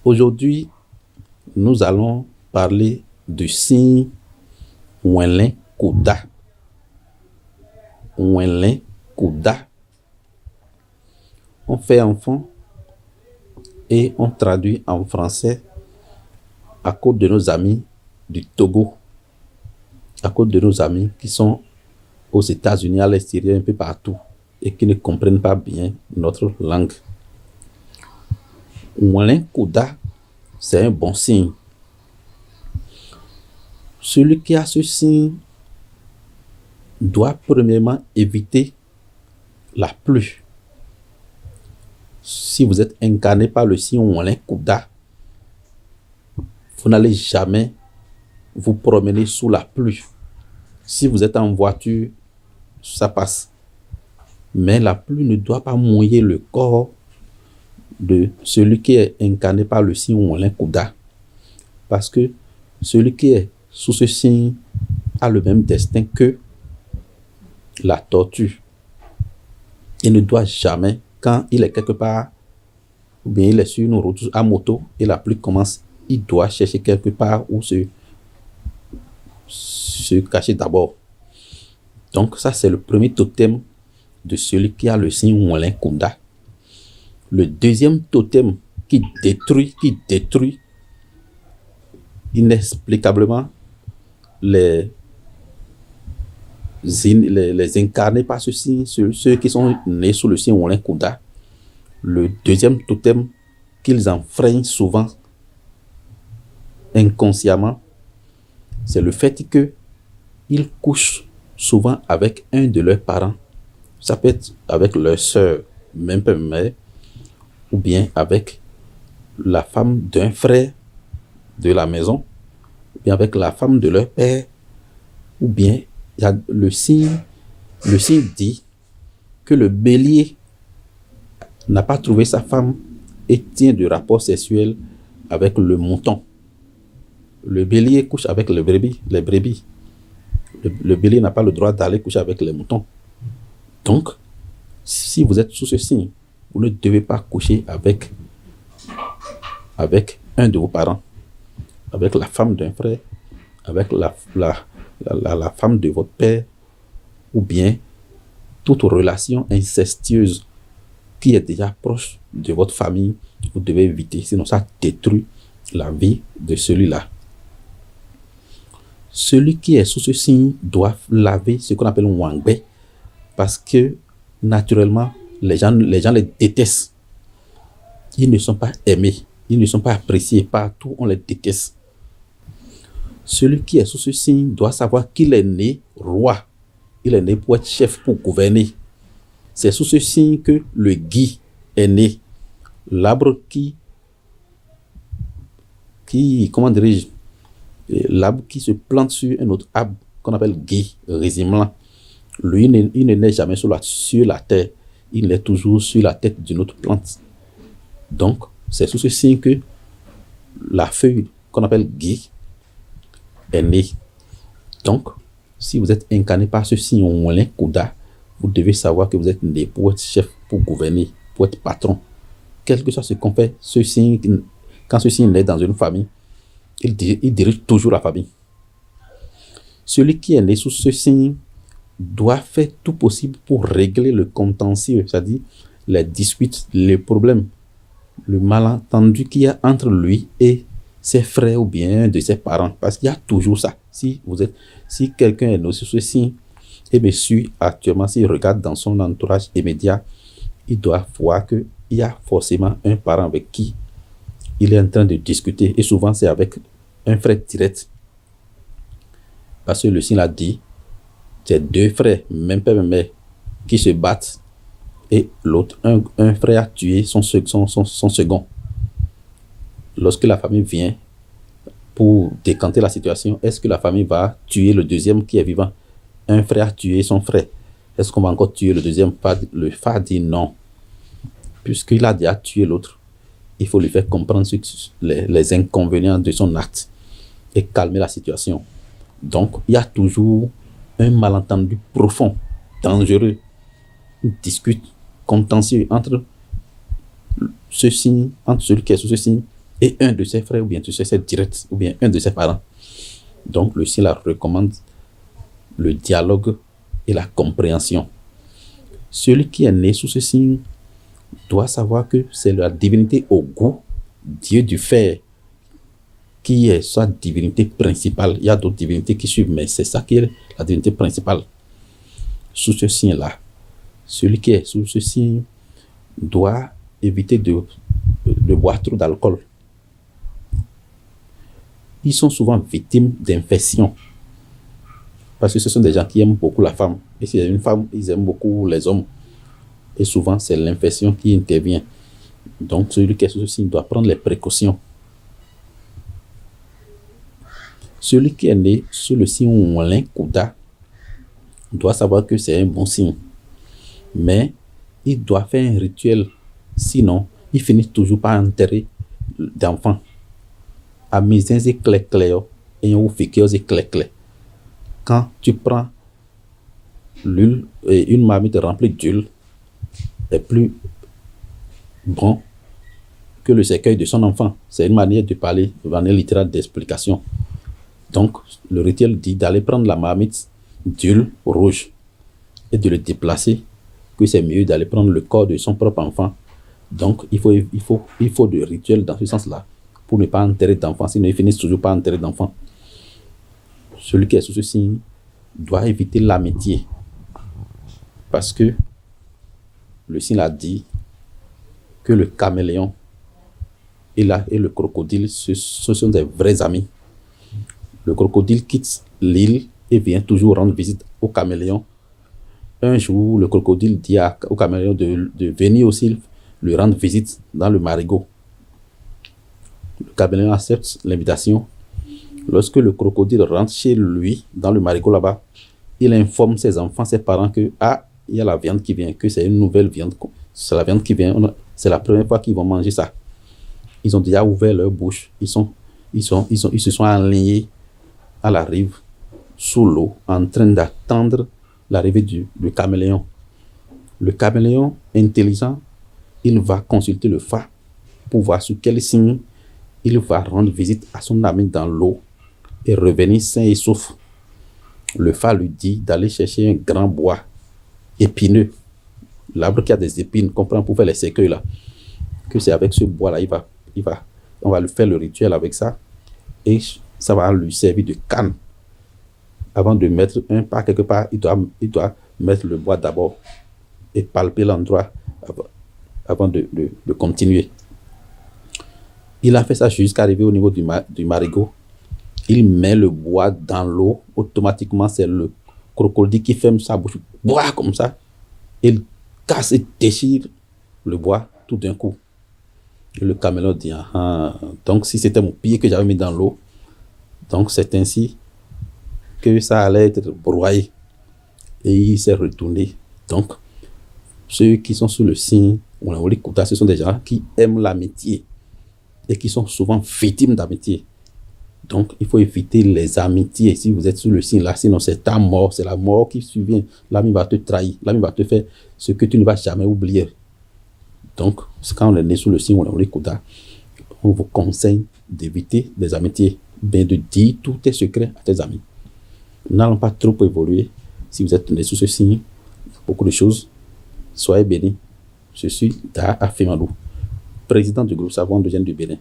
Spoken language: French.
Aujourd'hui, nous allons parler du signe Wenlin Kouda. Wenlin Kouda. On fait enfant et on traduit en français à cause de nos amis du Togo, à cause de nos amis qui sont aux États-Unis, à l'extérieur, un peu partout, et qui ne comprennent pas bien notre langue. Wenlin Kouda, c'est un bon signe. Celui qui a ce signe doit premièrement éviter la pluie. Si vous êtes incarné par le signe Wenlin Kouda, vous n'allez jamais vous promener sous la pluie. Si vous êtes en voiture, ça passe. Mais la pluie ne doit pas mouiller le corps de celui qui est incarné par le signe Wenlin Kouda. Parce que celui qui est sous ce signe a le même destin que la tortue. Il ne doit jamais, quand il est quelque part, ou bien il est sur une route à moto et la pluie commence, il doit chercher quelque part où se cacher d'abord. Donc ça, c'est le premier totem de celui qui a le signe Wenlin Kouda. Le deuxième totem qui détruit inexplicablement les incarnés par ce signe, ceux qui sont nés sous le signe Wenlin Kouda. Le deuxième totem qu'ils enfreignent souvent inconsciemment, c'est le fait qu'ils couchent souvent avec un de leurs parents. Ça peut être avec leur soeur, même pas mère, ou bien avec la femme d'un frère de la maison, ou bien avec la femme de leur père, ou bien il y a le signe dit que le bélier n'a pas trouvé sa femme et tient de rapports sexuels avec le mouton. Le bélier couche avec les brebis. Le bélier n'a pas le droit d'aller coucher avec les moutons. Donc, si vous êtes sous ce signe, vous ne devez pas coucher avec un de vos parents, avec la femme d'un frère, avec la femme de votre père, ou bien toute relation incestueuse qui est déjà proche de votre famille, vous devez éviter, sinon ça détruit la vie de celui-là. Celui qui est sous ce signe doit laver ce qu'on appelle un wangbe, parce que naturellement, les gens les détestent. Ils ne sont pas aimés, ils ne sont pas appréciés, partout on les déteste. Celui qui est sous ce signe doit savoir qu'il est né roi, il est né pour être chef, pour gouverner. C'est sous ce signe que le gui est né, l'arbre qui comment dirais-je, l'arbre qui se plante sur un autre arbre qu'on appelle gui, résimlant. Lui, il ne naît jamais sur la terre, il naît toujours sur la tête d'une autre plante. Donc, c'est sous ce signe que la feuille qu'on appelle gui est née. Donc, si vous êtes incarné par ce signe Wenlin Kouda, vous devez savoir que vous êtes né pour être chef, pour gouverner, pour être patron. Quel que soit ce qu'on fait, ce signe, quand ce signe naît dans une famille, il dirige toujours la famille. Celui qui est né sous ce signe doit faire tout possible pour régler le contentieux, c'est-à-dire les disputes, les problèmes, le malentendu qu'il y a entre lui et ses frères ou bien de ses parents, parce qu'il y a toujours ça. Si quelqu'un est né sous ce signe et me suit actuellement, s'il regarde dans son entourage immédiat, il doit voir qu'il y a forcément un parent avec qui il est en train de discuter, et souvent c'est avec un frère direct, parce que le signe a dit c'est deux frères, même père, même mère, qui se battent, et l'autre, un frère a tué son second. Lorsque la famille vient pour décanter la situation, est-ce que la famille va tuer le deuxième qui est vivant? Un frère a tué son frère, est-ce qu'on va encore tuer le deuxième? Le frère dit non, puisqu'il a déjà tué l'autre, il faut lui faire comprendre les inconvénients de son acte et calmer la situation. Donc, il y a toujours un malentendu profond, dangereux, une dispute contentieux entre celui qui est sous ce signe et un de ses frères ou bien de ses sœurs directs ou bien un de ses parents. Donc le signe là recommande le dialogue et la compréhension. Celui qui est né sous ce signe doit savoir que c'est la divinité au goût, Dieu du fer, qui est sa divinité principale. Il y a d'autres divinités qui suivent, mais c'est ça qui est la divinité principale. Sous ce signe-là, celui qui est sous ce signe doit éviter de boire trop d'alcool. Ils sont souvent victimes d'infections. Parce que ce sont des gens qui aiment beaucoup la femme. Et si c'est une femme, ils aiment beaucoup les hommes. Et souvent, c'est l'infection qui intervient. Donc, celui qui est sous ce signe doit prendre les précautions. Celui qui est né sous le signe Moulin Kouda doit savoir que c'est un bon signe. Mais il doit faire un rituel. Sinon, il finit toujours par enterrer d'enfants. À misins et clé et on fait clé. Quand tu prends l'huile et une marmite remplie d'huile est plus bon que le cercueil de son enfant. C'est une manière de parler, une manière littérale d'explication. Donc, le rituel dit d'aller prendre la marmite d'huile rouge et de le déplacer, que c'est mieux d'aller prendre le corps de son propre enfant. Donc, il faut de rituel dans ce sens-là pour ne pas enterrer d'enfants, sinon ils finissent toujours par enterrer d'enfants. Celui qui est sous ce signe doit éviter l'amitié parce que le signe a dit que le caméléon et le crocodile, ce sont des vrais amis. Le crocodile quitte l'île et vient toujours rendre visite au caméléon. Un jour, le crocodile dit au caméléon de venir aussi lui rendre visite dans le marigot. Le caméléon accepte l'invitation. Lorsque le crocodile rentre chez lui, dans le marigot là-bas, il informe ses enfants, ses parents que il y a la viande qui vient, que c'est une nouvelle viande. C'est la viande qui vient. C'est la première fois qu'ils vont manger ça. Ils ont déjà ouvert leur bouche. Ils se sont alignés à la rive, sous l'eau, en train d'attendre l'arrivée du caméléon. Le caméléon intelligent, il va consulter le phare pour voir sur quel signe il va rendre visite à son ami dans l'eau et revenir sain et sauf. Le phare lui dit d'aller chercher un grand bois épineux, l'arbre qui a des épines, comprend, pour faire les cercueils là. Que c'est avec ce bois là, on va lui faire le rituel avec ça et ça va lui servir de canne. Avant de mettre un pas quelque part, il doit mettre le bois d'abord et palper l'endroit avant de continuer. Il a fait ça jusqu'à arriver au niveau du marigot. Il met le bois dans l'eau. Automatiquement, c'est le crocodile qui ferme sa bouche. Bois comme ça. Il casse et déchire le bois tout d'un coup. Et le caméléon dit, donc si c'était mon pied que j'avais mis dans l'eau, donc c'est ainsi que ça allait être broyé. Et il s'est retourné. Donc, ceux qui sont sous le signe, ce sont des gens qui aiment l'amitié et qui sont souvent victimes d'amitié. Donc, il faut éviter les amitiés si vous êtes sous le signe là, sinon c'est ta mort, c'est la mort qui survient. L'ami va te trahir, l'ami va te faire ce que tu ne vas jamais oublier. Donc, quand on est né sous le signe, on vous conseille d'éviter des amitiés, bien de dire tous tes secrets à tes amis. N'allons pas trop évoluer. Si vous êtes né sous ce signe, beaucoup de choses. Soyez bénis. Je suis Da Afemalou, président du groupe Savon de Gênes du Bénin.